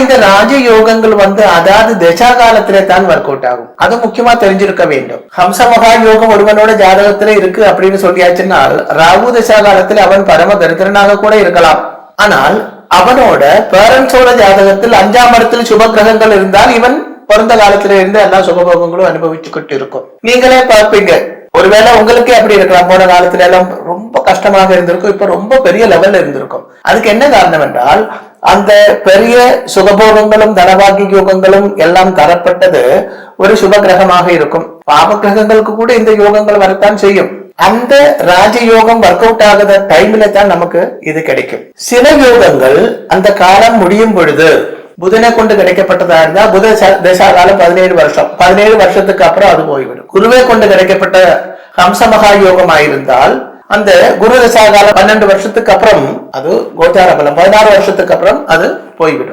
இந்த ராஜயோகங்கள் அதாவது தசா காலத்திலே தான் ஒர்க் அவுட் ஆகும். அது முக்கியமா தெரிஞ்சிருக்க வேண்டும். ஹம்ச மகா யோகம் ஒருவனோட ஜாதகத்துல இருக்கு அப்படின்னு சொல்லியாச்சுன்னா ராகு தசா காலத்துல அவன் பரம தரித்திரனாக கூட இருக்கலாம். ஆனால் அவனோட பேரண்ட்ஸோட ஜாதகத்தில் 5ஆம் இடத்தில் சுப கிரகங்கள் இருந்தால் இவன் பிறந்த காலத்துல இருந்து எல்லா சுகபோகங்களும் அனுபவிச்சுக்கிட்டு இருக்கும். நீங்களே பார்ப்பீங்க, ஒருவேளை உங்களுக்கே அப்படி இருக்கலாம். போன காலத்துல எல்லாம் ரொம்ப கஷ்டமாக இருந்திருக்கும், இப்ப ரொம்ப பெரிய லெவல்ல இருந்திருக்கும். அதுக்கு என்ன காரணம் என்றால் அந்த பெரிய சுகபோகங்களும் தனபாக்கி யோகங்களும் எல்லாம் தரப்பட்டது ஒரு சுப கிரகமாக இருக்கும். பாப கிரகங்களுக்கு கூட இந்த யோகங்கள் வரத்தான் செய்யும். அந்த ராஜயோகம் ஒர்க் அவுட் ஆகுத டைம்ல தான் நமக்கு இது கிடைக்கும். சில யோகங்கள் அந்த காலம் முடியும் பொழுது புதனை கொண்டு கிடைக்கப்பட்டதா இருந்தா புத தசா காலம் 17 வருஷம், 17 வருஷத்துக்கு அப்புறம் அது போய்விடும். குருவை கொண்டு கிடைக்கப்பட்ட ஹம்ச மகா யோகம் ஆயிருந்தால் அந்த குரு தசா காலம் 12 வருஷத்துக்கு அப்புறம் அது கோச்சார பலம் 16 வருஷத்துக்கு அப்புறம் அது போய்விடும்.